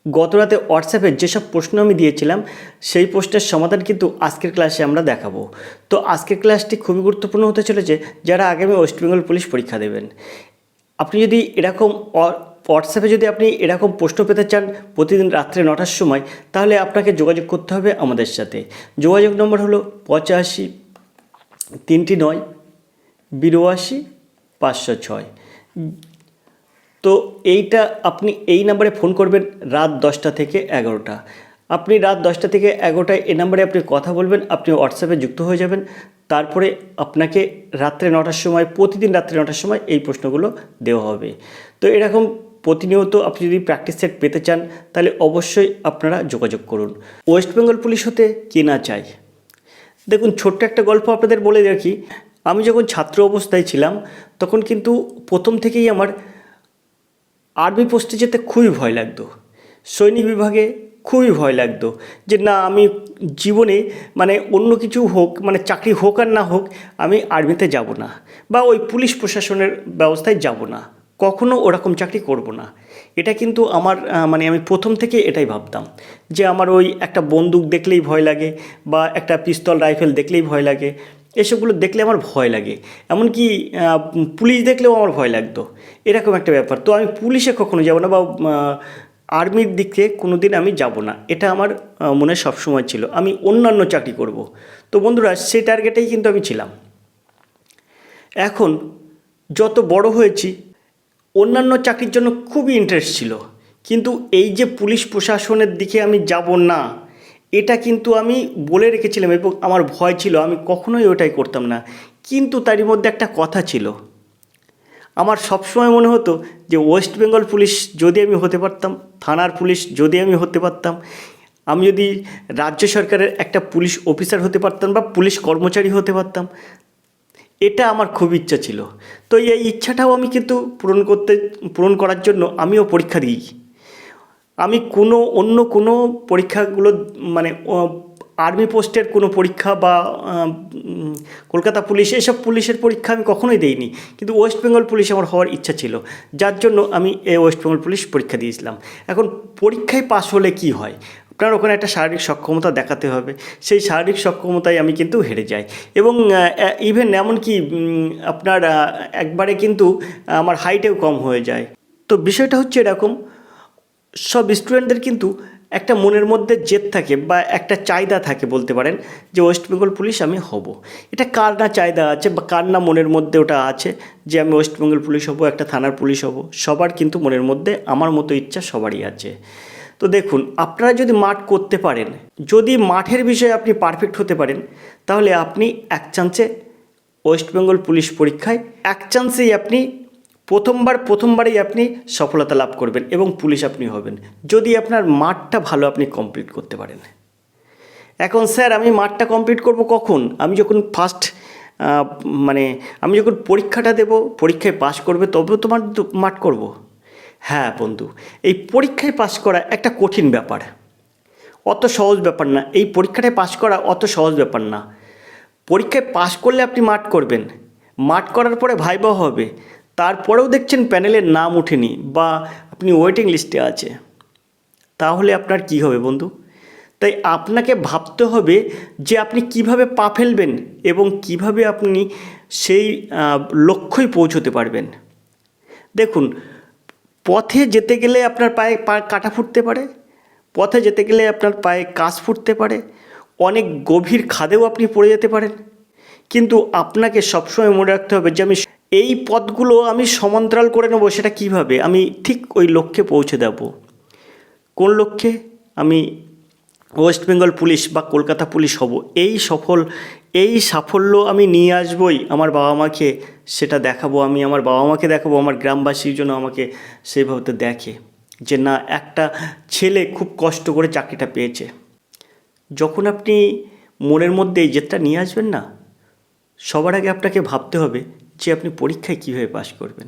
গতরাতে হোয়াটসঅ্যাপে যেসব প্রশ্ন আমি দিয়েছিলাম সেই প্রশ্নের সমাধান কিন্তু আজকের ক্লাসে আমরা দেখাবো। তো আজকের ক্লাসটি খুবই গুরুত্বপূর্ণ হতে চলেছে যারা আগামী ওয়েস্ট বেঙ্গল পুলিশ পরীক্ষা দেবেন। আপনি যদি এরকম হোয়াটসঅ্যাপে যদি আপনি এরকম প্রশ্ন পেতে চান প্রতিদিন রাত্রে 9টার সময়, তাহলে আপনাকে যোগাযোগ করতে হবে আমাদের সাথে। যোগাযোগ নম্বর হলো 85 39 82 506। তো এইটা আপনি এই নাম্বারে ফোন করবেন রাত 10টা থেকে 11টা। আপনি রাত 10টা থেকে 11টায় এই নাম্বারে আপনি কথা বলবেন, আপনি হোয়াটসঅ্যাপে যুক্ত হয়ে যাবেন। তারপরে আপনাকে রাত্রে 9টার সময়, প্রতিদিন রাত্রে 9টার সময় এই প্রশ্নগুলো দেওয়া হবে। তো এরকম প্রতিনিয়ত আপনি যদি প্র্যাকটিস সেট পেতে চান তাহলে অবশ্যই আপনারা যোগাযোগ করুন। ওয়েস্ট বেঙ্গল পুলিশ হতে কে না চায়। দেখুন, ছোট্ট একটা গল্প আপনাদের বলে রাখি। আমি যখন ছাত্র অবস্থায় ছিলাম তখন কিন্তু প্রথম থেকেই আমার আর্মি পোস্টে যেতে খুবই ভয় লাগতো, সৈনিক বিভাগে খুবই ভয় লাগতো যে না, আমি জীবনে মানে অন্য কিছু হোক, মানে চাকরি হোক আর না হোক, আমি আর্মিতে যাব না বা ওই পুলিশ প্রশাসনের ব্যবস্থায় যাব না, কখনো ওরকম চাকরি করব না। এটা কিন্তু আমার মানে আমি প্রথম থেকে এটাই ভাবতাম যে আমার ওই একটা বন্দুক দেখলেই ভয় লাগে বা একটা পিস্তল রাইফেল দেখলেই ভয় লাগে, এসবগুলো দেখলে আমার ভয় লাগে। এমনকি পুলিশ দেখলেও আমার ভয় লাগতো, এরকম একটা ব্যাপার। তো আমি পুলিশে কখনো যাব না বা আর্মির দিকে কোনো দিন আমি যাব না, এটা আমার মনে সবসময় ছিল। আমি অন্যান্য চাকরি করব। তো বন্ধুরা, সেই টার্গেটেই কিন্তু আমি ছিলাম। এখন যত বড় হয়েছি, অন্যান্য চাকরির জন্য খুবই ইন্টারেস্ট ছিল, কিন্তু এই যে পুলিশ প্রশাসনের দিকে আমি যাব না, এটা কিন্তু আমি বলে রেখেছিলাম এবং আমার ভয় ছিল, আমি কখনোই ওটাই করতাম না। কিন্তু তারই মধ্যে একটা কথা ছিল, আমার সবসময় মনে হতো যে ওয়েস্ট বেঙ্গল পুলিশ যদি আমি হতে পারতাম, থানার পুলিশ যদি আমি হতে পারতাম, আমি যদি রাজ্য সরকারের একটা পুলিশ অফিসার হতে পারতাম বা পুলিশ কর্মচারী হতে পারতাম, এটা আমার খুব ইচ্ছা ছিল। তো এই ইচ্ছাটাও আমি কিন্তু পূরণ করার জন্য আমিও পরীক্ষা দিই। আমি অন্য কোনো পরীক্ষাগুলো মানে আর্মি পোস্টের কোনো পরীক্ষা বা কলকাতা পুলিশ, এসব পুলিশের পরীক্ষা আমি কখনোই দেইনি, কিন্তু ওয়েস্ট বেঙ্গল পুলিশ আমার হওয়ার ইচ্ছা ছিল, যার জন্য আমি এই ওয়েস্ট বেঙ্গল পুলিশ পরীক্ষা দিয়েছিলাম। এখন পরীক্ষায় পাশ হলে কি হয়, আপনার ওখানে একটা শারীরিক সক্ষমতা দেখাতে হবে, সেই শারীরিক সক্ষমতায় আমি কিন্তু হেরে যাই। এবং ইভেন এমনকি আপনার একবারে কিন্তু আমার হাইটেও কম হয়ে যায়। তো বিষয়টা হচ্ছে এরকম, সব স্টুডেন্টদের কিন্তু একটা মনের মধ্যে জেদ থাকে বা একটা চাহিদা থাকে বলতে পারেন যে ওয়েস্ট বেঙ্গল পুলিশ আমি হব। এটা কার না চাহিদা আছে বা কার না মনের মধ্যে ওটা আছে যে আমি ওয়েস্ট বেঙ্গল পুলিশ হব, একটা থানার পুলিশ হব। সবার কিন্তু মনের মধ্যে আমার মতো ইচ্ছা সবারই আছে। তো দেখুন, আপনারা যদি মাঠ করতে পারেন, যদি মাঠের বিষয়ে আপনি পারফেক্ট হতে পারেন, তাহলে আপনি এক চান্সে ওয়েস্ট বেঙ্গল পুলিশ পরীক্ষায় এক চান্সেই আপনি প্রথমবারেই আপনি সফলতা লাভ করবেন এবং পুলিশ আপনি হবেন, যদি আপনার মাঠটা ভালো আপনি কমপ্লিট করতে পারেন। এখন স্যার, আমি মাঠটা কমপ্লিট করব কখন? আমি যখন আমি যখন পরীক্ষাটা দেব, পরীক্ষায় পাশ করবে তবেও তো মাঠ করব। হ্যাঁ বন্ধু, এই পরীক্ষায় পাশ করা একটা কঠিন ব্যাপার, অত সহজ ব্যাপার না। এই পরীক্ষাটায় পাশ করা অত সহজ ব্যাপার না। পরীক্ষায় পাশ করলে আপনি মাঠ করবেন, মাঠ করার পরে ভাইবা হবে, তারপরেও দেখছেন প্যানেলের নাম ওঠেনি বা আপনি ওয়েটিং লিস্টে আছে, তাহলে আপনার কি হবে বন্ধু? তাই আপনাকে ভাবতে হবে যে আপনি কিভাবে পা ফেলবেন এবং কিভাবে আপনি সেই লক্ষ্যে পৌঁছতে পারবেন। দেখুন, পথে যেতে গেলে আপনার পায়ে কাঁটা ফুটতে পারে, পথে যেতে গেলে আপনার পায়ে কাঁচ ফুটতে পারে, অনেক গভীর খাদেও আপনি পড়ে যেতে পারেন, কিন্তু আপনাকে সবসময় মনে রাখতে হবে যে আমি এই পথগুলো আমি সমান্তরাল করে নেব। সেটা কিভাবে? আমি ঠিক ওই লক্ষ্যে পৌঁছে দেব। কোন লক্ষ্যে? আমি ওয়েস্ট বেঙ্গল পুলিশ বা কলকাতা পুলিশ হব। এই সাফল্য আমি নিয়ে আসবই আমার বাবা মাকে, সেটা দেখাবো, আমি আমার বাবা মাকে দেখাবো, আমার গ্রামবাসীর জন্য আমাকে সেইভাবে দেখে যে না, একটা ছেলে খুব কষ্ট করে চাকরিটা পেয়েছে। যখন আপনি মনের মধ্যে এই জেদটা নিয়ে আসবেন না, সবার আগে আপনাকে ভাবতে হবে যে আপনি পরীক্ষায় কীভাবে পাশ করবেন।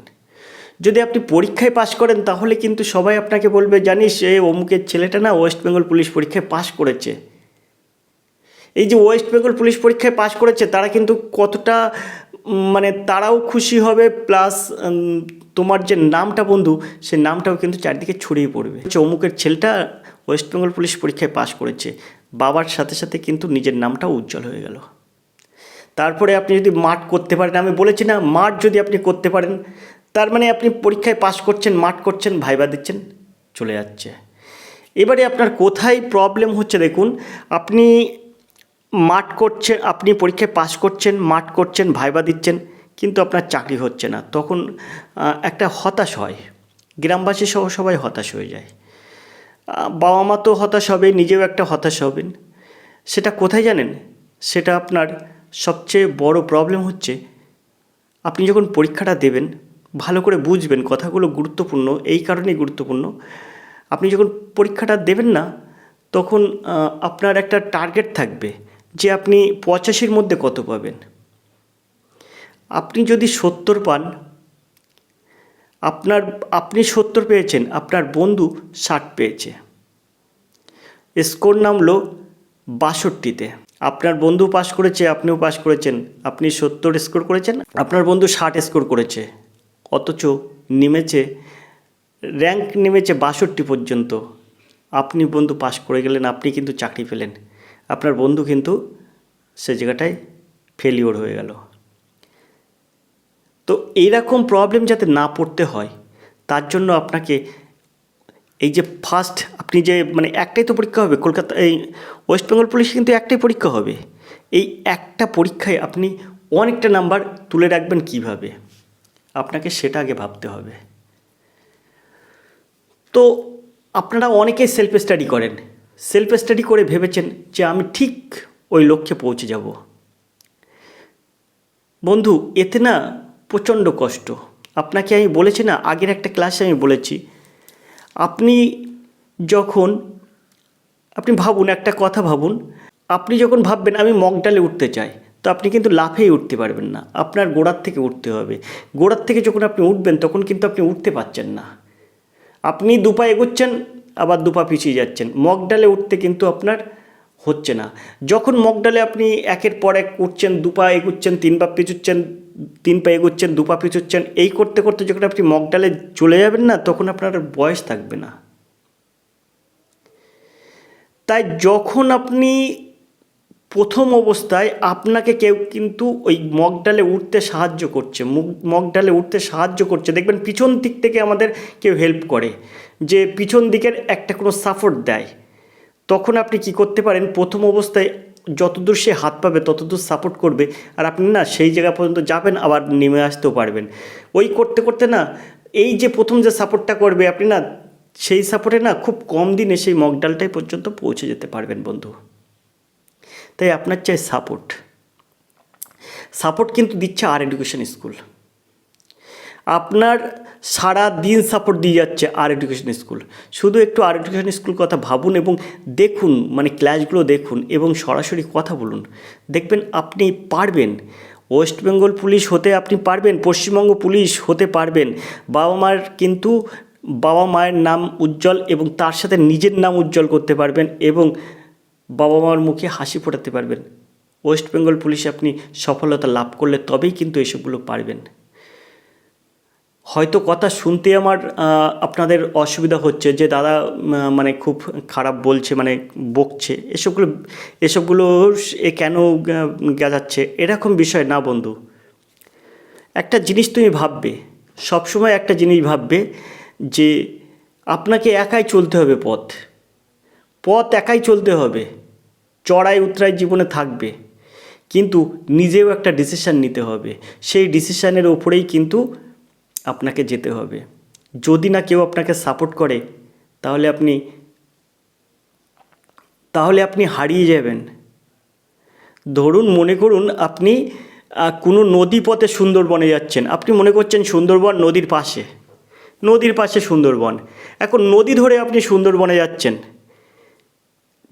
যদি আপনি পরীক্ষায় পাশ করেন তাহলে কিন্তু সবাই আপনাকে বলবে, জানিস এই অমুকের ছেলেটা না ওয়েস্ট বেঙ্গল পুলিশ পরীক্ষায় পাশ করেছে। এই যে ওয়েস্ট বেঙ্গল পুলিশ পরীক্ষায় পাশ করেছে, তারা কিন্তু কতটা মানে তারাও খুশি হবে, প্লাস তোমার যে নামটা বন্ধু, সে নামটাও কিন্তু চারিদিকে ছড়িয়ে পড়বে। অমুকের ছেলেটা ওয়েস্ট বেঙ্গল পুলিশ পরীক্ষায় পাশ করেছে, বাবার সাথে সাথে কিন্তু নিজের নামটাও উজ্জ্বল হয়ে গেল। তারপরে আপনি যদি মাঠ করতে পারেন, আমি বলেছি না, মাঠ যদি আপনি করতে পারেন, তার মানে আপনি পরীক্ষায় পাশ করছেন, মাঠ করছেন, ভাইবা দিচ্ছেন, চলে যাচ্ছে। এবারে আপনার কোথায় প্রবলেম হচ্ছে দেখুন, আপনি মাঠ করছেন, আপনি পরীক্ষায় পাশ করছেন, মাঠ করছেন, ভাইবা দিচ্ছেন, কিন্তু আপনার চাকরি হচ্ছে না। তখন একটা হতাশ হয়, গ্রামবাসী সহ সবাই হতাশ হয়ে যায়। বাবা মা তো হতাশ হবে, নিজেও একটা হতাশ হবেন। সেটা কোথায় জানেন? সেটা আপনার সবচেয়ে বড় প্রবলেম হচ্ছে, আপনি যখন পরীক্ষাটা দেবেন, ভালো করে বুঝবেন, কথাগুলো গুরুত্বপূর্ণ, এই কারণেই গুরুত্বপূর্ণ। আপনি যখন পরীক্ষাটা দেবেন না, তখন আপনার একটা টার্গেট থাকবে যে আপনি 85-র মধ্যে কত পাবেন। আপনি যদি 70 পান, আপনি 70 পেয়েছেন, আপনার বন্ধু 60 পেয়েছে, স্কোর নামলো 62-তে। আপনার বন্ধু পাস করেছে, আপনিও পাস করেছেন, আপনি 70 স্কোর করেছেন, আপনার বন্ধু 60 স্কোর করেছে, অথচ নেমেছে, র্যাঙ্ক নেমেছে 62 পর্যন্ত। আপনি বন্ধু পাস করে গেলেন, আপনি কিন্তু চাকরি পেলেন, আপনার বন্ধু কিন্তু সে জায়গাটায় ফেলিওর হয়ে গেল। তো এইরকম প্রবলেম যাতে না পড়তে হয়, তার জন্য আপনাকে এই যে ফার্স্ট, আপনি যে মানে একটাই তো পরীক্ষা হবে কলকাতা, এই ওয়েস্ট বেঙ্গল পুলিশে কিন্তু একটাই পরীক্ষা হবে। এই একটা পরীক্ষায় আপনি অনেকটা নাম্বার তুলে রাখবেন কিভাবে, আপনাকে সেটা আগে ভাবতে হবে। তো আপনারা অনেকেই সেলফ স্টাডি করেন, সেলফ স্টাডি করে ভেবেছেন যে আমি ঠিক ওই লক্ষ্যে পৌঁছে যাব। বন্ধু, এতে না প্রচণ্ড কষ্ট। আপনাকে আমি বলেছি না, আগের একটা ক্লাসে আমি বলেছি, আপনি যখন, আপনি ভাবুন, একটা কথা ভাবুন, আপনি যখন ভাববেন আমি মকডালে উঠতে চাই, তো আপনি কিন্তু লাফেই উঠতে পারবেন না, আপনার গোড়ার থেকে উঠতে হবে। গোড়ার থেকে যখন আপনি উঠবেন, তখন কিন্তু আপনি উঠতে পারছেন না, আপনি দুপা এগোচ্ছেন, আবার দুপা পিছিয়ে যাচ্ছেন। মকডালে উঠতে কিন্তু আপনার হচ্ছে না। যখন মকডালে আপনি একের পর এক উঠছেন, দুপা এগুচ্ছেন, তিন পা পিছুচ্ছেন, তিন পা এগুচ্ছেন, দুপা পিছুচ্ছেন, এই করতে করতে যখন আপনি মকডালে চলে যাবেন না, তখন আপনার বয়স থাকবে না। তাই যখন আপনি প্রথম অবস্থায়, আপনাকে কেউ কিন্তু ওই মকডালে উঠতে সাহায্য করছে, মকডালে উঠতে সাহায্য করছে, দেখবেন পিছন দিক থেকে আমাদের কেউ হেল্প করে, যে পিছন দিকের একটা কোনো সাপোর্ট দেয়। তখন আপনি কি করতে পারেন, প্রথম অবস্থায় যতদূর সে হাত পাবে ততদূর সাপোর্ট করবে, আর আপনি না সেই জায়গা পর্যন্ত যাবেন, আবার নেমে আসতেও পারবেন। ওই করতে করতে না, এই যে প্রথম যে সাপোর্টটা করবে আপনি না, সেই সাপোর্টে না খুব কম দিনে সেই মকডালটাই পর্যন্ত পৌঁছে যেতে পারবেন বন্ধু। তাই আপনার চাই সাপোর্ট। সাপোর্ট কিন্তু দিচ্ছে আর এডুকেশন স্কুল, আপনার সারা দিন সাপোর্ট দিয়ে যাচ্ছে আর এডুকেশন স্কুল। শুধু একটু আর এডুকেশন স্কুল কথা ভাবুন এবং দেখুন, মানে ক্লাসগুলো দেখুন এবং সরাসরি কথা বলুন, দেখবেন আপনি পারবেন। ওয়েস্ট বেঙ্গল পুলিশ হতে আপনি পারবেন, পশ্চিমবঙ্গ পুলিশ হতে পারবেন। বাবা মার কিন্তু, বাবা মায়ের নাম উজ্জ্বল এবং তার সাথে নিজের নাম উজ্জ্বল করতে পারবেন এবং বাবা মার মুখে হাসি ফোটাতে পারবেন। ওয়েস্ট বেঙ্গল পুলিশে আপনি সফলতা লাভ করলে তবেই কিন্তু এসবগুলো পারবেন। হয়তো কথা শুনতে আমার আপনাদের অসুবিধা হচ্ছে যে দাদা মানে খুব খারাপ বলছে, মানে বকছে, এসবগুলো এ কেন গেজাচ্ছে, এরকম বিষয় না বন্ধু। একটা জিনিস তুমি ভাববে, সবসময় একটা জিনিস ভাববে যে আপনাকে একাই চলতে হবে, পথ একাই চলতে হবে, চড়াই উতরাই জীবনে থাকবে, কিন্তু নিজেও একটা ডিসিশান নিতে হবে। সেই ডিসিশানের ওপরেই কিন্তু আপনাকে যেতে হবে। যদি না কেউ আপনাকে সাপোর্ট করে, তাহলে আপনি হারিয়ে যাবেন। ধরুন, মনে করুন আপনি কোনো নদী পথে সুন্দরবনে যাচ্ছেন, আপনি মনে করছেন সুন্দরবন নদীর পাশে সুন্দরবন, এখন নদী ধরে আপনি সুন্দরবনে যাচ্ছেন।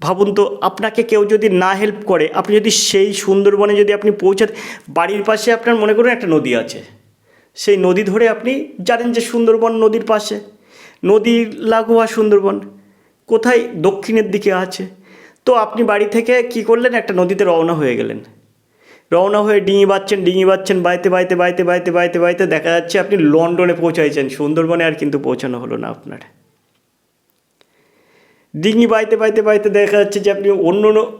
ভাবুন তো, আপনাকে কেউ যদি না হেল্প করে, আপনি যদি সেই সুন্দরবনে যদি আপনি পৌঁছাতে, বাড়ির পাশে আপনার মনে করুন একটা নদী আছে, সেই নদী ধরে আপনি জানেন যে সুন্দরবন নদীর পাশে, নদীর লাগোয়া সুন্দরবন কোথায়, দক্ষিণের দিকে আছে। তো আপনি বাড়ি থেকে কি করলেন, একটা নদীতে রওনা হয়ে গেলেন। রওনা হয়ে ডিঙি বাচ্ছেন বাইতে দেখা যাচ্ছে আপনি লন্ডনে পৌঁছাইছেন, সুন্দরবনে আর কিন্তু পৌঁছানো হলো না আপনার। ডিঙি বাইতে দেখা যাচ্ছে যে আপনি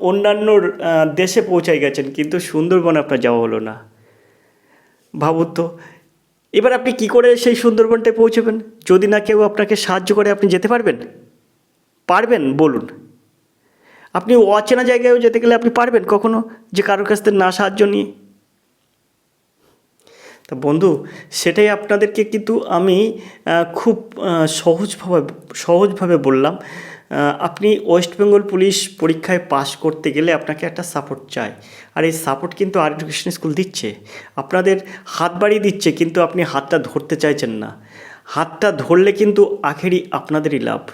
অন্যান্য দেশে পৌঁছাই গেছেন, কিন্তু সুন্দরবনে আপনার যাওয়া হলো না। ভাবুন তো, এবার আপনি কি করে সেই সুন্দরবনটায় পৌঁছবেন? যদি না কেউ আপনাকে সাহায্য করে আপনি যেতে পারবেন? পারবেন বলুন? আপনি অচেনা জায়গায়ও যেতে গেলে আপনি পারবেন কখনো, যে কারোর কাছ থেকে না সাহায্য নিয়ে? তা বন্ধু, সেটাই আপনাদেরকে কিন্তু আমি খুব সহজভাবে বললাম। আপনি ওয়েস্ট বেঙ্গল পুলিশ পরীক্ষায় পাশ করতে গেলে আপনাকে একটা সাপোর্ট চাই, আর এই সাপোর্ট কিন্তু আর এডুকেশন স্কুল দিচ্ছে। আপনাদের হাত বাড়িয়ে দিচ্ছে, কিন্তু আপনি হাতটা ধরতে চাইছেন না। হাতটা ধরলে কিন্তু আখেরি আপনাদেরই লাভ।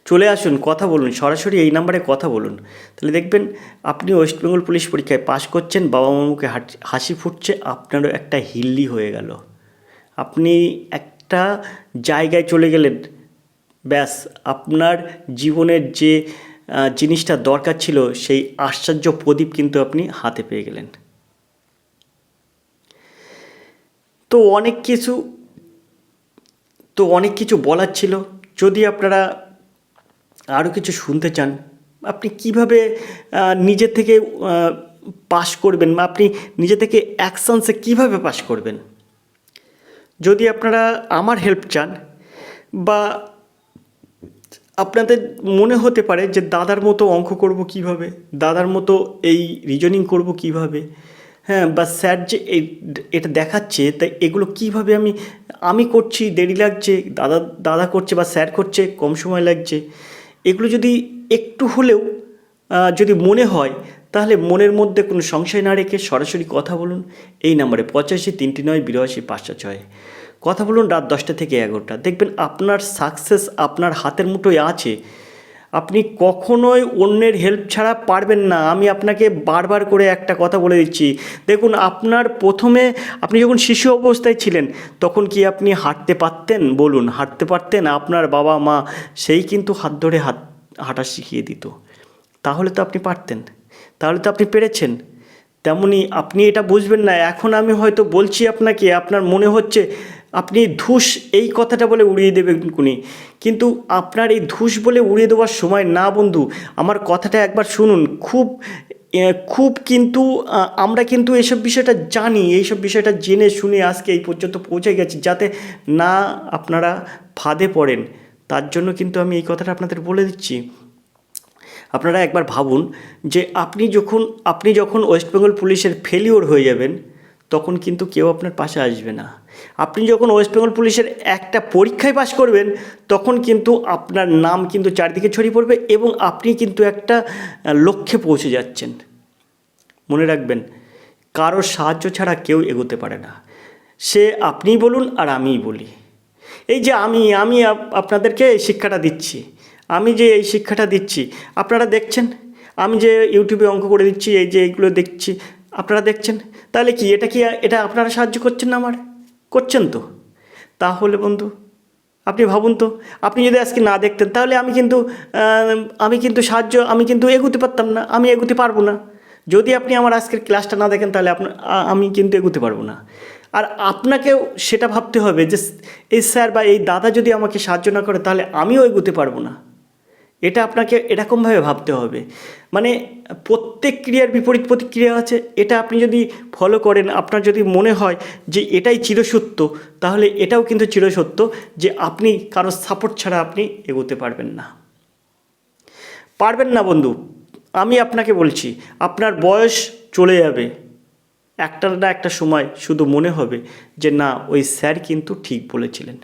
চলে আসুন, কথা বলুন, সরাসরি এই নাম্বারে কথা বলুন। তাহলে দেখবেন আপনি ওয়েস্ট বেঙ্গল পুলিশ পরীক্ষায় পাশ করছেন, বাবা মার মুখে হাসি ফুটছে, আপনারও একটা হিল্লি হয়ে গেল। আপনি একটা জায়গায় চলে গেলেন, ব্যাস আপনার জীবনের যে জিনিসটা দরকার ছিল সেই আশ্চর্য প্রদীপ কিন্তু আপনি হাতে পেয়ে গেলেন। তো অনেক কিছু বলার ছিল। যদি আপনারা আরও কিছু শুনতে চান, আপনি কিভাবে নিজে থেকে পাস করবেন, বা আপনি নিজে থেকে অ্যাকশানসে কিভাবে পাস করবেন, যদি আপনারা আমার হেল্প চান, বা আপনাদের মনে হতে পারে যে দাদার মতো অঙ্ক করব কিভাবে, দাদার মতো এই রিজনিং করব কিভাবে, হ্যাঁ, বা স্যার যে এটা দেখাচ্ছে, তাই এগুলো কিভাবে আমি করছি দেরি লাগছে, দাদা করছে বা স্যার করছে কম সময় লাগছে, এগুলো যদি একটু হলেও যদি মনে হয়, তাহলে মনের মধ্যে কোনো সংশয় না রেখে সরাসরি কথা বলুন এই নাম্বারে 85 339 82 506। কথা বলুন রাত 10টা থেকে 11টা। দেখবেন আপনার সাকসেস আপনার হাতের মুঠোয় আছে। আপনি কখনোই অন্যের হেল্প ছাড়া পারবেন না। আমি আপনাকে বারবার করে একটা কথা বলে দিচ্ছি। দেখুন, আপনার প্রথমে আপনি যখন শিশু অবস্থায় ছিলেন, তখন কি আপনি হাঁটতে পারতেন? বলুন, হাঁটতে পারতেন? আপনার বাবা মা সেই কিন্তু হাত ধরে হাঁটা শিখিয়ে দিত। তাহলে তো আপনি পারতেন, তাহলে তো আপনি পেরেছেন। তেমনি আপনি এটা বুঝবেন না। এখন আমি হয়তো বলছি আপনাকে, আপনার মনে হচ্ছে আপনি ধুস এই কথাটা বলে উড়িয়ে দেবেন কোনি, কিন্তু আপনার এই ধুস বলে উড়িয়ে দেওয়ার সময় না বন্ধু। আমার কথাটা একবার শুনুন। খুব কিন্তু আমরা কিন্তু এইসব বিষয়টা জানি, এইসব বিষয়টা জেনে শুনে আজকে এই পর্যন্ত পৌঁছে গেছি, যাতে না আপনারা ফাঁদে পড়েন। তার জন্য কিন্তু আমি এই কথাটা আপনাদের বলে দিচ্ছি। আপনারা একবার ভাবুন যে আপনি যখন ওয়েস্ট বেঙ্গল পুলিশের ফেলিওর হয়ে যাবেন, তখন কিন্তু কেউ আপনার পাশে আসবে না। আপনি যখন ওয়েস্ট বেঙ্গল পুলিশের একটা পরীক্ষায় পাশ করবেন, তখন কিন্তু আপনার নাম কিন্তু চারদিকে ছড়িয়ে পড়বে, এবং আপনি কিন্তু একটা লক্ষ্যে পৌঁছে যাচ্ছেন। মনে রাখবেন, কারোর সাহায্য ছাড়া কেউ এগোতে পারে না। সে আপনিই বলুন আর আমিই বলি। এই যে আমি আপনাদেরকে এই শিক্ষাটা দিচ্ছি, আমি যে এই শিক্ষাটা দিচ্ছি আপনারা দেখছেন। আমি যে ইউটিউবে অঙ্ক করে দিচ্ছি, এই যে এইগুলো দেখছি আপনারা দেখছেন, তাহলে কি এটা আপনারা সাহায্য করছেন না? আমার করছেন তো। তাহলে বন্ধু, আপনি ভাবুন তো, আপনি যদি আজকে না দেখতেন, তাহলে আমি কিন্তু এগোতে পারতাম না, আমি এগোতে পারবো না। যদি আপনি আমার আজকের ক্লাসটা না দেখেন, তাহলে আমি কিন্তু এগোতে পারবো না। আর আপনাকেও সেটা ভাবতে হবে যে এই স্যার বা এই দাদা যদি আমাকে সাহায্য না করে, তাহলে আমিও এগোতে পারবো না। এটা আপনাকে এরকমভাবে ভাবতে হবে। মানে প্রত্যেক ক্রিয়ার বিপরীত প্রতিক্রিয়া আছে। এটা আপনি যদি ফলো করেন, আপনার যদি মনে হয় যে এটাই চিরসত্য, তাহলে এটাও কিন্তু চিরসত্য যে আপনি কারো সাপোর্ট ছাড়া আপনি এগোতে পারবেন না। পারবেন না বন্ধু। আমি আপনাকে বলছি, আপনার বয়স চলে যাবে, একটা না একটা সময় শুধু মনে হবে যে না, ওই স্যার কিন্তু ঠিক বলেছিলেন।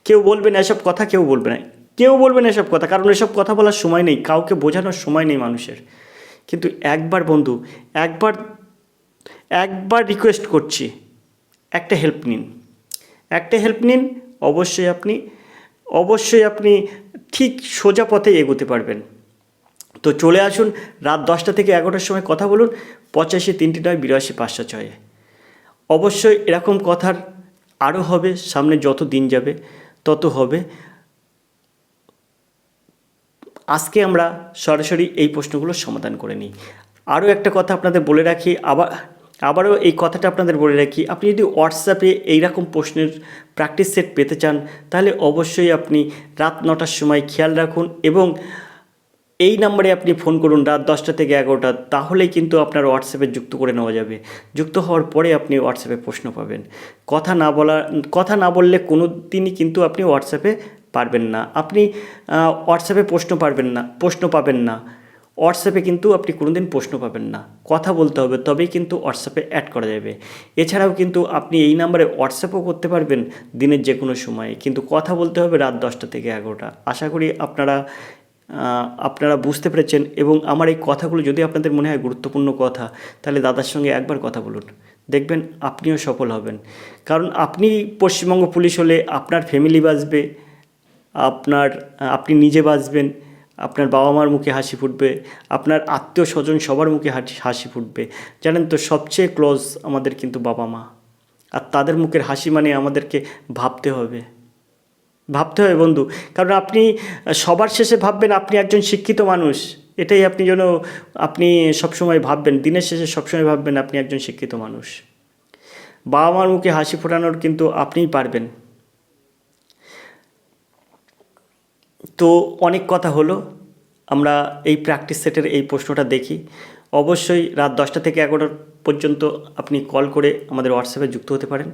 কেউ বলবে না এসব কথা, কেউ বলবে না এসব কথা, কারণ এসব কথা বলার সময় নেই, কাউকে বোঝানোর সময় নেই মানুষের। কিন্তু একবার বন্ধু, একবার রিকোয়েস্ট করছি, একটা হেল্প নিন। অবশ্যই আপনি ঠিক সোজা পথে এগোতে পারবেন। তো চলে আসুন, রাত 10টা থেকে 11টার সময় কথা বলুন 85 339 82 506। অবশ্যই এরকম কথার আরও হবে, সামনে যত দিন যাবে তত হবে। আজকে আমরা সরাসরি এই প্রশ্নগুলোর সমাধান করে নিই। আরও একটা কথা আপনাদের বলে রাখি, আবারও এই কথাটা আপনাদের বলে রাখি, আপনি যদি হোয়াটসঅ্যাপে এইরকম প্রশ্নের প্র্যাকটিস সেট পেতে চান তাহলে অবশ্যই আপনি রাত 9টার সময় খেয়াল রাখুন এবং এই নাম্বারে আপনি ফোন করুন রাত 10টা থেকে 11টা, তাহলেই কিন্তু আপনার হোয়াটসঅ্যাপে যুক্ত করে নেওয়া যাবে। যুক্ত হওয়ার পরে আপনি হোয়াটসঅ্যাপে প্রশ্ন পাবেন। কথা না বললে কোনো দিনই কিন্তু আপনি হোয়াটসঅ্যাপে পারবেন না, আপনি হোয়াটসঅ্যাপে প্রশ্ন পাবেন না। হোয়াটসঅ্যাপে কিন্তু আপনি কোনোদিন প্রশ্ন পাবেন না, কথা বলতে হবে, তবেই কিন্তু হোয়াটসঅ্যাপে অ্যাড করা যাবে। এছাড়াও কিন্তু আপনি এই নাম্বারে হোয়াটসঅ্যাপও করতে পারবেন দিনের যে কোনো সময়ে, কিন্তু কথা বলতে হবে রাত 10টা থেকে 11টা। আশা করি আপনারা বুঝতে পেরেছেন এবং আমার এই কথাগুলো যদি আপনাদের মনে হয় গুরুত্বপূর্ণ কথা, তাহলে দাদার সঙ্গে একবার কথা বলুন, দেখবেন আপনিও সফল হবেন। কারণ আপনি পশ্চিমবঙ্গ পুলিশ হলে আপনার ফ্যামিলি বাঁচবে, আপনি নিজে বাঁচবেন, আপনার বাবা মার মুখে হাসি ফুটবে, আপনার আত্মীয় স্বজন সবার মুখে হাসি ফুটবে। জানেন তো, সবচেয়ে ক্লোজ আমাদের কিন্তু বাবা মা, আর তাদের মুখের হাসি মানে আমাদেরকে ভাবতে হবে বন্ধু। কারণ আপনি সবার শেষে ভাববেন আপনি একজন শিক্ষিত মানুষ, এটাই আপনি সবসময় ভাববেন, দিনের শেষে সবসময় ভাববেন আপনি একজন শিক্ষিত মানুষ। বাবা মার মুখে হাসি ফোটানোর কিন্তু আপনিই পারবেন। তো অনেক কথা হলো, আমরা এই প্র্যাকটিস সেটের এই প্রশ্নটা দেখি। অবশ্যই রাত 10টা থেকে 11টা পর্যন্ত আপনি কল করে আমাদের হোয়াটসঅ্যাপে যুক্ত হতে পারেন।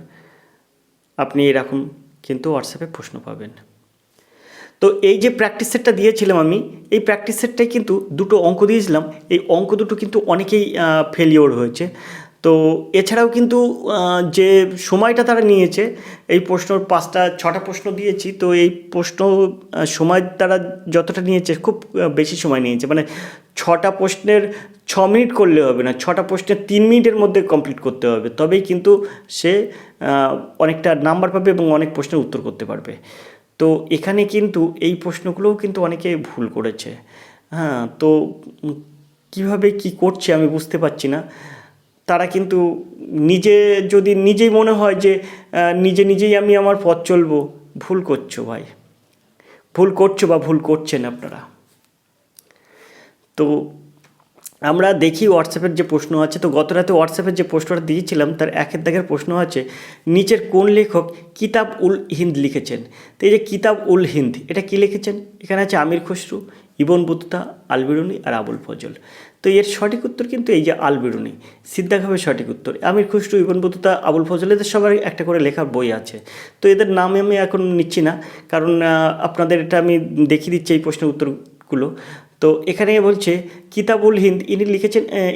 আপনি এরকম কিন্তু হোয়াটসঅ্যাপে প্রশ্ন পাবেন। তো এই যে প্র্যাকটিস সেটটা দিয়েছিলাম আমি, এই প্র্যাকটিস সেটটাই কিন্তু দুটো অঙ্ক দিয়েছিলাম, এই অঙ্ক দুটো কিন্তু অনেকেই ফেলিওর হয়েছে। তো এছাড়াও কিন্তু যে সময়টা তারা নিয়েছে, এই প্রশ্নর 5-6টা প্রশ্ন দিয়েছি, তো এই প্রশ্ন সময় তারা যতটা নিয়েছে খুব বেশি সময় নিয়েছে, মানে 6টা প্রশ্নের 6 মিনিট করলে হবে না, 6টা প্রশ্নের 3 মিনিটের মধ্যে কমপ্লিট করতে হবে, তবেই কিন্তু সে অনেকটা নাম্বার পাবে এবং অনেক প্রশ্নের উত্তর করতে পারবে। তো এখানে কিন্তু এই প্রশ্নগুলোও কিন্তু অনেকে ভুল করেছে। হ্যাঁ, তো কীভাবে কি করছে আমি বুঝতে পারছি না। তারা কিন্তু নিজেই মনে হয় যে নিজেই আমি আমার পথ চলবো, ভুল করছো ভাই, ভুল করছো বা ভুল করছেন আপনারা। তো আমরা দেখি হোয়াটসঅ্যাপের যে প্রশ্ন আছে, তো গত রাতে হোয়াটসঅ্যাপের যে প্রশ্নটা দিয়েছিলাম তার 1 দাগের প্রশ্ন আছে, নিচের কোন লেখক কিতাব উল হিন্দ লিখেছেন? তো এই যে কিতাব উল হিন্দ, এটা কি লিখেছেন? এখানে আছে আমির খসরু, ইবন বতুতা, আল বিরুনি আর আবুল ফজল। তো এর সঠিক উত্তর কিন্তু এই যে আল বিরুনি, সিদ্ধাভাবে সঠিক উত্তর। আমির খসরু, ইবন বতুতা, আবুল ফজল এদের সবার একটা করে লেখার বই আছে, তো এদের নাম আমি এখন নিচ্ছি না, কারণ আপনাদের এটা আমি দেখিয়ে দিচ্ছি এই প্রশ্নের উত্তরগুলো। তো এখানে বলছে কিতাবুল হিন্দ,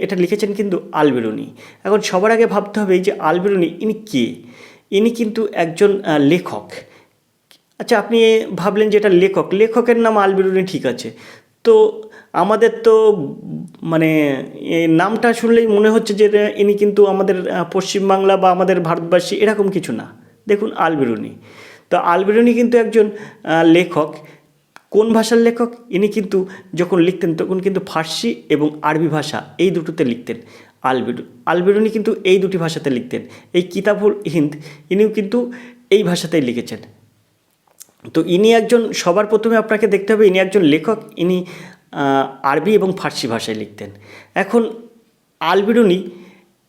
এটা লিখেছেন কিন্তু আল বিরুনি। এখন সবার আগে ভাবতে হবে এই যে আল বিরুনি ইনি কে? ইনি কিন্তু একজন লেখক। আচ্ছা, আপনি ভাবলেন যে এটা লেখকের নাম আল বিরুনি, ঠিক আছে। তো আমাদের তো মানে নামটা শুনলেই মনে হচ্ছে যে ইনি কিন্তু আমাদের পশ্চিমবাংলা বা আমাদের ভারতবাসী এরকম কিছু না। দেখুন আল বিরুনি, তো আল বিরুনি কিন্তু একজন লেখক। কোন ভাষার লেখক? ইনি কিন্তু যখন লিখতেন তখন কিন্তু ফার্সি এবং আরবি ভাষা এই দুটোতে লিখতেন। আল বিরুনি কিন্তু এই দুটি ভাষাতে লিখতেন। এই কিতাবুল হিন্দ ইনিও কিন্তু এই ভাষাতেই লিখেছেন। তো ইনি সবার প্রথমে আপনাকে দেখতে হবে ইনি একজন লেখক, ইনি আরবি এবং ফার্সি ভাষায় লিখতেন। এখন আল বিরুনি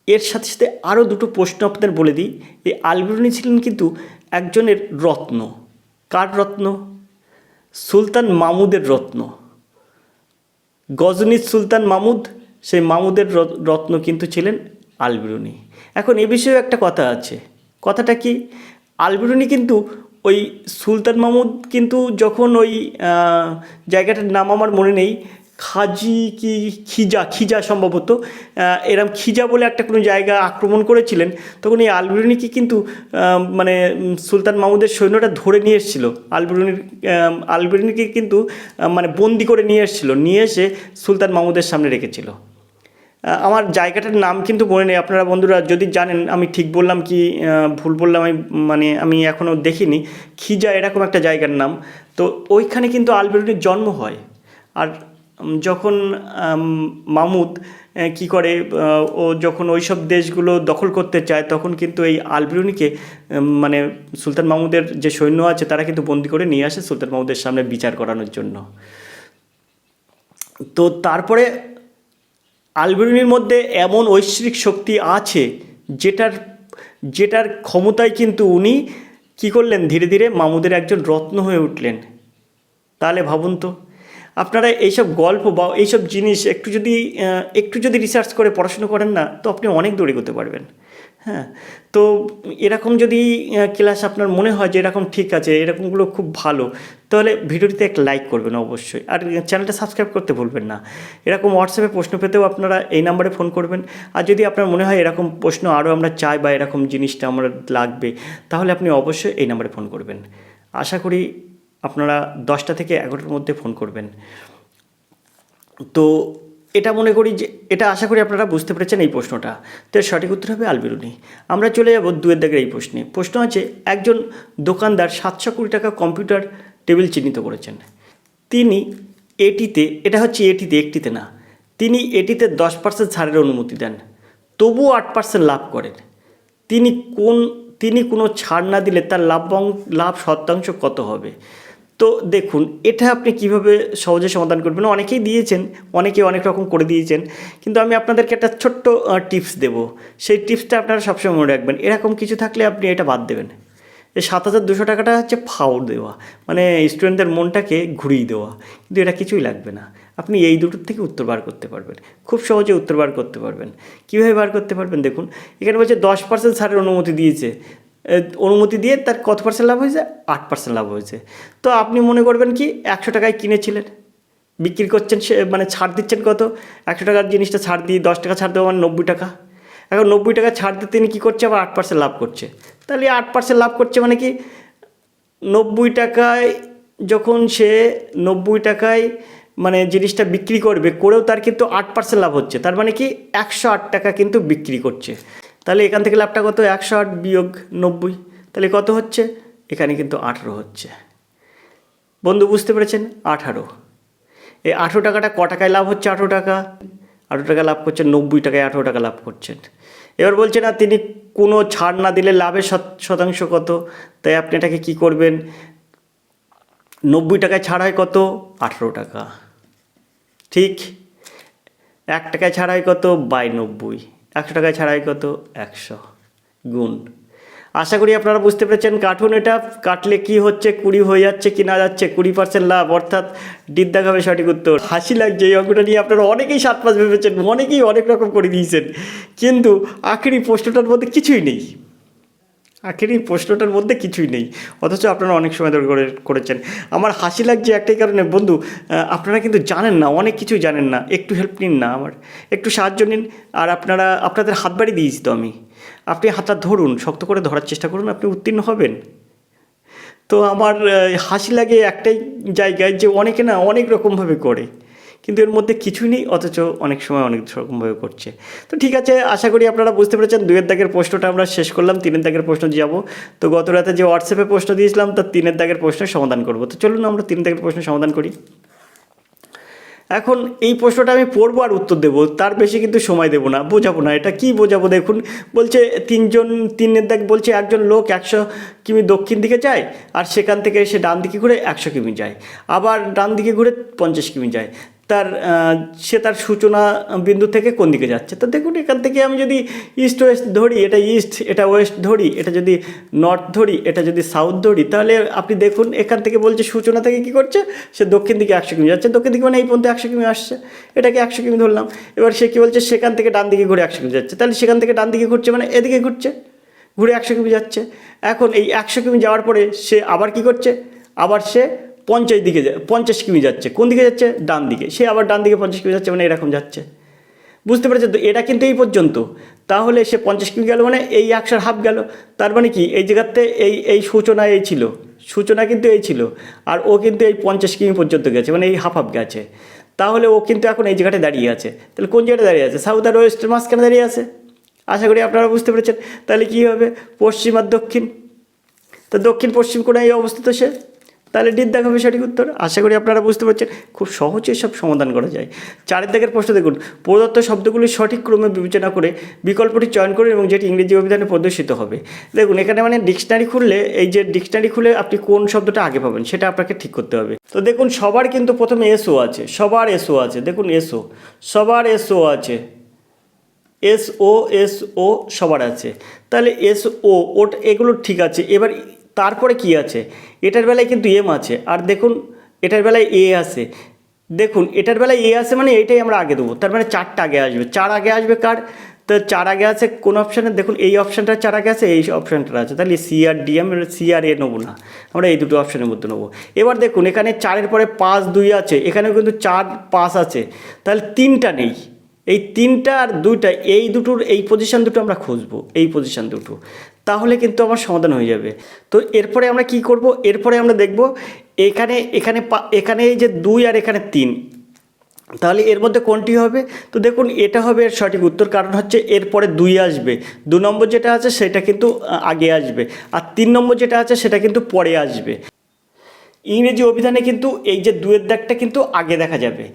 এর সাথে সাথে আরও দুটো প্রশ্ন আপনাদের বলে দিই। এই আল বিরুনি ছিলেন কিন্তু একজনের রত্ন। কার রত্ন? সুলতান মাহমুদের রত্ন। গজনির সুলতান মাহমুদ, সেই মাহমুদের রত্ন কিন্তু ছিলেন আল বিরুনি। এখন এ বিষয়ে একটা কথা আছে, কথাটা কি? আল বিরুনি কিন্তু ওই সুলতান মাহমুদ কিন্তু যখন ওই জায়গাটার নাম আমার মনে নেই, খিজা সম্ভবত, এরম খিজা বলে একটা কোনো জায়গা আক্রমণ করেছিলেন, তখন এই আল বিরুনিকে কিন্তু মানে সুলতান মাহমুদের সৈন্যরা ধরে নিয়ে এসেছিলো। আল বিরুনিকে কিন্তু মানে বন্দি করে নিয়ে এসে সুলতান মাহমুদের সামনে রেখেছিল। আমার জায়গাটার নাম কিন্তু মনে নেই, আপনারা বন্ধুরা যদি জানেন আমি ঠিক বললাম কি ভুল বললাম, আমি এখনও দেখিনি। খিজা এরকম একটা জায়গার নাম। তো ওইখানে কিন্তু আল বিরুনির জন্ম হয়। আর যখন মাহমুদ কী করে, ও যখন ওইসব দেশগুলো দখল করতে চায় তখন কিন্তু এই আল বিরুনিকে মানে সুলতান মাহমুদের যে সৈন্য আছে তারা কিন্তু বন্দি করে নিয়ে আসে সুলতান মাহমুদের সামনে বিচার করানোর জন্য। তো তারপরে আলবেরুনির মধ্যে এমন ঐশ্বরিক শক্তি আছে যেটার যেটার ক্ষমতায় কিন্তু উনি কী করলেন, ধীরে ধীরে মামুদের একজন রত্ন হয়ে উঠলেন। তাহলে ভাবুন তো, আপনারা এইসব গল্প বা এইসব জিনিস একটু যদি রিসার্চ করে পড়াশুনো করেন না, তো আপনি অনেক দূর এগোতে পারবেন। হ্যাঁ, তো এরকম যদি ক্লাস আপনার মনে হয় যে এরকম ঠিক আছে, এরকমগুলো খুব ভালো, তাহলে ভিডিওটিতে একটা লাইক করবেন অবশ্যই, আর চ্যানেলটা সাবস্ক্রাইব করতে ভুলবেন না। এরকম হোয়াটসঅ্যাপে প্রশ্ন পেতেও আপনারা এই নাম্বারে ফোন করবেন। আর যদি আপনার মনে হয় এরকম প্রশ্ন আরও আমরা চাই বা এরকম জিনিসটা আমরা লাগবে, তাহলে আপনি অবশ্যই এই নাম্বারে ফোন করবেন। আশা করি আপনারা 10টা থেকে 11টার মধ্যে ফোন করবেন। তো এটা মনে করি যে এটা আশা করি আপনারা বুঝতে পেরেছেন এই প্রশ্নটা। তো এর সঠিক উত্তর হবে আলবেরুনি। আমরা চলে যাব 2 দাগের এই প্রশ্নে। প্রশ্ন আছে, একজন দোকানদার 720 টাকা কম্পিউটার টেবিল চিহ্নিত করেছেন। তিনি এটা হচ্ছে একটিতে না, তিনি এটিতে 10% ছাড়ের অনুমতি দেন, তবুও 8% লাভ করেন। তিনি কোনো ছাড় না দিলে তার লাভ শতাংশ কত হবে? তো দেখুন, এটা আপনি কিভাবে সহজে সমাধান করবেন। অনেকেই দিয়েছেন, অনেকে অনেক রকম করে দিয়েছেন, কিন্তু আমি আপনাদেরকে একটা ছোট্ট টিপস দেব। সেই টিপসটা আপনারা সবসময় মনে রাখবেন। এরকম কিছু থাকলে আপনি এটা বাদ দেবেন। এই 7,200 টাকাটা হচ্ছে ফাউল দেওয়া, মানে স্টুডেন্টদের মনটাকে ঘুরিয়ে দেওয়া, কিন্তু এটা কিছুই লাগবে না। আপনি এই দুটোর থেকে উত্তর বার করতে পারবেন, খুব সহজে উত্তর বার করতে পারবেন। কীভাবে বার করতে পারবেন দেখুন, এখানে বলছে 10% ছাড়ের অনুমতি দিয়েছে, অনুমতি দিয়ে তার কত পার্সেন্ট লাভ হয়েছে? 8% লাভ হয়েছে। তো আপনি মনে করবেন কি 100 টাকায় কিনেছিলেন, বিক্রি করছেন, সে মানে ছাড় দিচ্ছেন কত? 100 টাকার জিনিসটা ছাড় দিয়ে 10 টাকা ছাড় দেওয়া মানে 90 টাকা। এখন 90 টাকা ছাড় দিয়ে তিনি কী করছে? আবার 8% লাভ করছে। তাহলে 8% লাভ করছে মানে কি, 90 টাকায় যখন সে 90 টাকায় মানে জিনিসটা বিক্রি করবে, করেও তার কিন্তু 8% লাভ হচ্ছে। তার মানে কি 108 টাকা কিন্তু বিক্রি করছে। তাহলে এখান থেকে লাভটা কত? 108 বিয়োগ 90, তাহলে কত হচ্ছে? এখানে কিন্তু 18 হচ্ছে। বন্ধু বুঝতে পেরেছেন? 18। এই 18 টাকাটা ক টাকায় লাভ হচ্ছে? 18 টাকা, 18 টাকা লাভ করছেন, 90 টাকায় 18 টাকা লাভ করছেন। এবার বলছে না, তিনি কোনো ছাড় না দিলে লাভের শতাংশ কত? তাই আপনি এটাকে কী করবেন, 90 টাকায় ছাড় হয় কত? 18 টাকা। ঠিক, 1 টাকায় ছাড় হয় কত? বাই 90। 100 টাকায় ছাড় হয় কত? 100 গুণ। আশা করি আপনারা বুঝতে পেরেছেন। কাটুন, এটা কাটলে কি হচ্ছে, 20 হয়ে যাচ্ছে কি না যাচ্ছে, 20% লাভ, অর্থাৎ ডিদ্দাগ হবে সঠিক উত্তর। হাসি লাগছে এই অঙ্কটা নিয়ে, আপনারা অনেকেই 7-5 ভেবেছেন, অনেকেই অনেক রকম করে দিয়েছেন, কিন্তু আখেরি প্রশ্নটার মধ্যে কিছুই নেই। অথচ আপনারা অনেক সময় ধরে করেছেন। আমার হাসি লাগছে একটাই কারণে, বন্ধু আপনারা কিন্তু জানেন না, অনেক কিছুই জানেন না। একটু হেল্প নিন না, আমার একটু সাহায্য নিন। আর আপনাদের হাত বাড়ি দিয়েছি তো আমি, আপনি হাতটা ধরুন, শক্ত করে ধরার চেষ্টা করুন, আপনি উত্তীর্ণ হবেন। তো আমার হাসি লাগে একটাই জায়গায়, যে অনেকে না অনেক রকমভাবে করে, কিন্তু এর মধ্যে কিছুই নেই, অথচ অনেক সময় অনেক রকমভাবে করছে। তো ঠিক আছে, আশা করি আপনারা বুঝতে পেরেছেন। 2 দাগের প্রশ্নটা আমরা শেষ করলাম, 3 দাগের প্রশ্ন যাব। তো গত রাতে যে হোয়াটসঅ্যাপে প্রশ্ন দিয়েছিলাম, তার 3 দাগের প্রশ্নের সমাধান করব। তো চলুন আমরা 3 দাগের প্রশ্নের সমাধান করি। এখন এই প্রশ্নটা আমি পড়বো আর উত্তর দেবো, তার বেশি কিন্তু সময় দেবো না, বোঝাবো না। এটা কি বোঝাবো দেখুন, বলছে 3 দাগ বলছে, একজন লোক 100 কিমি দক্ষিণ দিকে যায়, আর সেখান থেকে সে ডান দিকে ঘুরে 100 কিমি যায়, আবার ডান দিকে ঘুরে 50 কিমি যায়। সে তার সূচনা বিন্দু থেকে কোন দিকে যাচ্ছে? তো দেখুন, এখান থেকে আমি যদি ইস্ট ওয়েস্ট ধরি, এটা ইস্ট, এটা ওয়েস্ট ধরি, এটা যদি নর্থ ধরি, এটা যদি সাউথ ধরি, তাহলে আপনি দেখুন এখান থেকে বলছে সূচনা থেকে কী করছে, সে দক্ষিণ দিকে 100 কিমি যাচ্ছে। দক্ষিণ দিকে মানে এই পর্যন্ত 100 কিমি আসছে, এটাকে 100 কিমি ধরলাম। এবার সে কী বলছে, সেখান থেকে ডান দিকে ঘুরে 100 কিমি যাচ্ছে, তাহলে সেখান থেকে ডান দিকে ঘুরছে মানে এদিকে ঘুরছে, ঘুরে 100 কিমি যাচ্ছে। এখন এই 100 কিমি যাওয়ার পরে সে আবার কী করছে, আবার সে 50 কিমি যাচ্ছে। কোন দিকে যাচ্ছে? ডান দিকে। সে আবার ডান দিকে 50 কিমি যাচ্ছে, মানে এরকম যাচ্ছে। বুঝতে পেরেছেন তো? এটা কিন্তু এই পর্যন্ত। তাহলে সে 50 কিমি গেল, মানে এই 100 হাফ গেল। তার মানে কি, এই জায়গাতে এই সূচনা এই ছিল, সূচনা কিন্তু এই ছিল, আর ও কিন্তু এই 50 কিমি পর্যন্ত গেছে, মানে এই হাফ গেছে। তাহলে ও কিন্তু এখন এই জায়গাটায় দাঁড়িয়ে আছে। তাহলে কোন জায়গাটা দাঁড়িয়ে আছে? সাউথ আর ওয়েস্টের মাঝখানে দাঁড়িয়ে আছে। আশা করি আপনারা বুঝতে পেরেছেন। তাহলে কী হবে, পশ্চিম আর দক্ষিণ। তো দক্ষিণ পশ্চিম কোণে এই অবস্থিত সে। তাহলে ডির দাগ হবে সঠিক উত্তর। আশা করি আপনারা বুঝতে পারছেন, খুব সহজে সব সমাধান করা যায়। 4 দাগের প্রশ্ন দেখুন, প্রদত্ত শব্দগুলি সঠিক ক্রমে বিবেচনা করে বিকল্পটি চয়ন করুন এবং যেটি ইংরেজি অভিধানে প্রদর্শিত হবে। দেখুন এখানে মানে ডিকশনারি খুললে, এই যে ডিকশনারি খুলে আপনি কোন শব্দটা আগে পাবেন সেটা আপনাকে ঠিক করতে হবে। তো দেখুন সবার কিন্তু প্রথমে এসও আছে, সবার এসও আছে, দেখুন এসও, সবার এসও আছে, এসও সবার আছে, তাহলে এসও ওটা এগুলো ঠিক আছে। এবার তারপরে কি আছে, এটার বেলায় কিন্তু এম আছে, আর দেখুন এটার বেলায় এ আছে, দেখুন এটার বেলায় এ আছে মানে এইটাই আমরা আগে দেবো, তার মানে 4টা আগে আসবে। 4 আগে আসবে কার, তো 4 আগে আছে কোন অপশানে, দেখুন এই অপশানটা 4 আগে আছে, এই অপশানটা আছে, তাহলে সি আর ডি, সি আর এ নেবো না, আমরা এই দুটো অপশানের মধ্যে নেবো। এবার দেখুন এখানে 4-এর পরে 5, 2 আছে, এখানেও কিন্তু 4, 5 আছে, তাহলে 3টা নেই, এই 3টা আর 2টা, এই দুটোর এই পজিশান দুটো আমরা খুঁজবো, এই পজিশান দুটো, তাহলে কিন্তু আমার সমাধান হয়ে যাবে। তো এরপরে আমরা কি করব, এরপরে আমরা দেখব এখানে এখানে এখানে এই যে 2 আর এখানে 3, তাহলে এর মধ্যে কোনটি হবে। তো দেখুন এটা হবে এর সঠিক উত্তর, কারণ হচ্ছে এরপরে 2 আসবে, 2 নম্বর যেটা আছে সেটা কিন্তু আগে আসবে, আর 3 নম্বর যেটা আছে সেটা কিন্তু পরে আসবে। ইংরেজি অভিধানে কিন্তু এই যে 2-এর দাগটা কিন্তু আগে দেখা যাবে,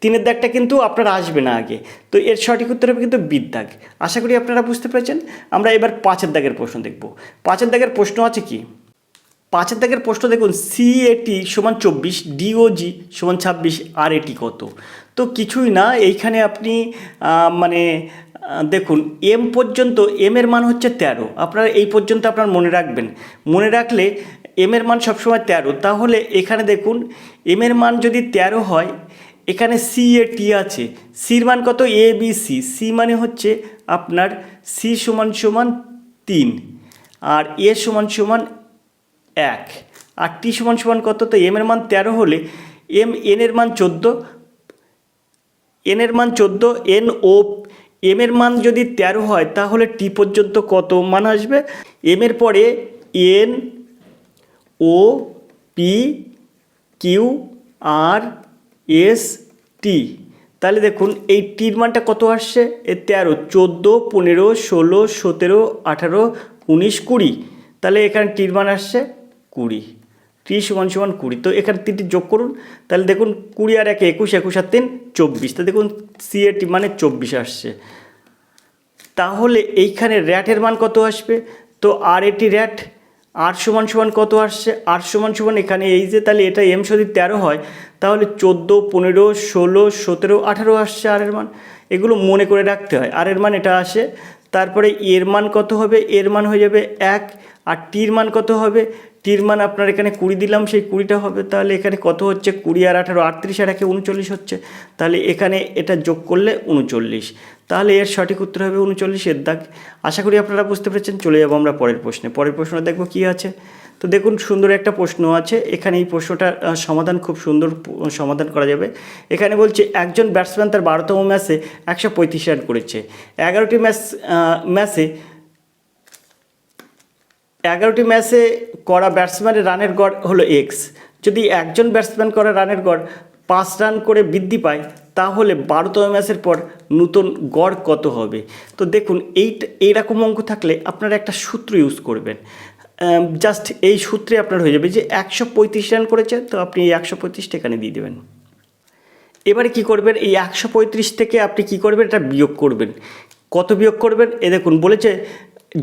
3-এর দাগটা কিন্তু আপনার আসবে না আগে। তো এর সঠিক উত্তর হবে কিন্তু বির দাগ। আশা করি আপনারা বুঝতে পেরেছেন। আমরা এবার 5-এর দাগের প্রশ্ন দেখব। 5-এর দাগের প্রশ্ন আছে কি, 5-এর দাগের প্রশ্ন দেখুন, CAT = 24, DOG = 26, আর এটি কত। তো কিছুই না, এইখানে আপনি মানে দেখুন এম পর্যন্ত, এম এর মান হচ্ছে 13, আপনারা এই পর্যন্ত আপনার মনে রাখবেন, মনে রাখলে এম এর মান সবসময় 13। তাহলে এখানে দেখুন এম এর মান যদি 13 হয়, এখানে CAT আছে, সির মান কত, ABC, সি মানে হচ্ছে আপনার সি = 3, আর এ = 1, আর টি = কত, তো এম এর মান 13 হলে এন এর মান 14, এন এর মান 14, এম এর মান যদি 13 হয় তাহলে টি পর্যন্ত কত মান আসবে, এম এর পরে এন, ও, পি, কিউ, আর, এস, টি, তাহলে দেখুন এই টির মানটা কত আসছে, 13, 14, 15, 16, 17, 18, 19, 20, তাহলে এখানে টির মান আসছে 20, টি = 20। তো এখানে 3টি যোগ করুন, তাহলে দেখুন 20 আর 1 21, 21 আর 3 24, তো দেখুন CAT মানে 24 আসছে। তাহলে এইখানে র্যাটের মান কত আসবে, তো আর এটি র্যাট, আর = কত আসছে, আর = এখানে এই যে, তাহলে এটা এম যদি 13 হয় তাহলে 14, 15, 16, 17, 18 আসছে আর এর মান, এগুলো মনে করে রাখতে হয়, আর এর মান এটা আসে। তারপরে এর মান কত হবে, এর মান হয়ে যাবে 1, আর টির মান কত হবে, টির মান আপনার এখানে 20 দিলাম, সেই 20টা হবে, তাহলে এখানে কত হচ্ছে, 20 আর 18, 38 আর 1 39 হচ্ছে, তাহলে এখানে এটা যোগ করলে 39, তাহলে এর সঠিক উত্তর হবে 39-এর দাগ। আশা করি আপনারা বুঝতে পেরেছেন। চলে যাবো আমরা পরের প্রশ্নে। পরের প্রশ্নটা দেখবো কী আছে। তো দেখুন সুন্দর একটা প্রশ্ন আছে এখানে, এই প্রশ্নটার সমাধান খুব সুন্দর সমাধান করা যাবে। এখানে বলছে একজন ব্যাটসম্যান তার 12তম ম্যাচে 135 রান করেছে, 11টি ম্যাচে করা ব্যাটসম্যানের রানের গড় হলো এক্স। যদি একজন ব্যাটসম্যান করা রানের গড় 5 রান করে বৃদ্ধি পায় তাহলে 12তম ম্যাচের পর নতুন গড় কত হবে। তো দেখুন এইরকম অঙ্ক থাকলে আপনারা একটা সূত্র ইউজ করবেন, জাস্ট এই সূত্রে আপনার হয়ে যাবে যে 135 রান করেছে, তো আপনি এই 135টা এখানে দিয়ে দেবেন। এবারে কি করবেন, এই 135 থেকে আপনি কি করবেন, এটা বিয়োগ করবেন। কত বিয়োগ করবেন, দেখুন বলেছে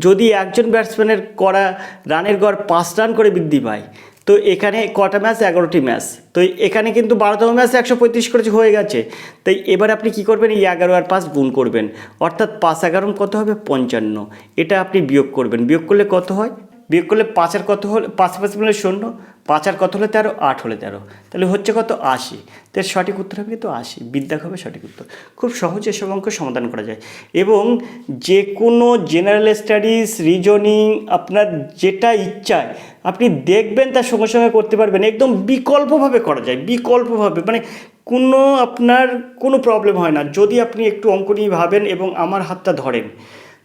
যদি একজন ব্যাটসম্যানের করা রানের গড় 5 রান করে বৃদ্ধি পায়, তো এখানে কটা ম্যাচ, 11টি ম্যাচ, তো এখানে কিন্তু 12তম ম্যাচে 135 করেছে, হয়ে গেছে। তাই এবার আপনি কি করবেন, এই 11 আর 5 গুণ করবেন, অর্থাৎ 5 11 কত হবে, 55, এটা আপনি বিয়োগ করবেন। বিয়োগ করলে কত হয়, বিয়োগ করলে 5 আর কত হলে, 5 হলে 0, 5 আর কত হলে 13, 8 হলে 13, তাহলে হচ্ছে কত, 80। তো সঠিক উত্তর হবে কিন্তু 80, বিদ্যাক হবে সঠিক উত্তর। খুব সহজে এসব অঙ্ক সমাধান করা যায়, এবং যে কোনো জেনারেল স্টাডিজ, রিজনিং, আপনার যেটা ইচ্ছায় আপনি দেখবেন তার সঙ্গে সঙ্গে করতে পারবেন, একদম বিকল্পভাবে করা যায়, বিকল্পভাবে, মানে আপনার কোনো প্রবলেম হয় না যদি আপনি একটু অঙ্ক নিয়ে ভাবেন এবং আমার হাতটা ধরেন।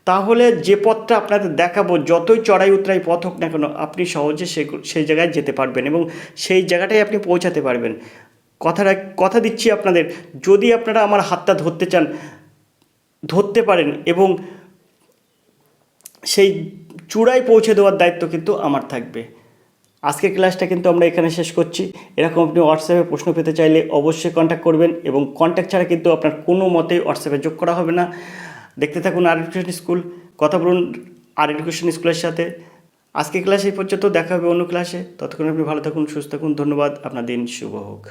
তাহলে যে পথটা আপনাদের দেখাবো, যতই চড়াই উতরাই পথ হোক না কেন, আপনি সহজে সেই জায়গায় যেতে পারবেন এবং সেই জায়গাটায় আপনি পৌঁছাতে পারবেন। কথা দিচ্ছি আপনাদের, যদি আপনারা আমার হাতটা ধরতে চান, ধরতে পারেন, এবং সেই চূড়ায় পৌঁছে দেওয়ার দায়িত্ব কিন্তু আমার থাকবে। আজকের ক্লাসটা কিন্তু আমরা এখানে শেষ করছি। এরকম আপনি হোয়াটসঅ্যাপে প্রশ্ন পেতে চাইলে অবশ্যই কন্ট্যাক্ট করবেন, এবং কন্ট্যাক্ট ছাড়া কিন্তু আপনার কোনো মতেই হোয়াটসঅ্যাপে যোগ করা হবে না। দেখতে থাকুন আর এডুকেশন স্কুল, কথা বলুন আর এডুকেশন স্কুলের সাথে। আজকে ক্লাস এই পর্যন্ত, দেখা হবে অন্য ক্লাসে। ততক্ষণ আপনি ভালো থাকুন, সুস্থ থাকুন। ধন্যবাদ, আপনার দিন শুভ হোক।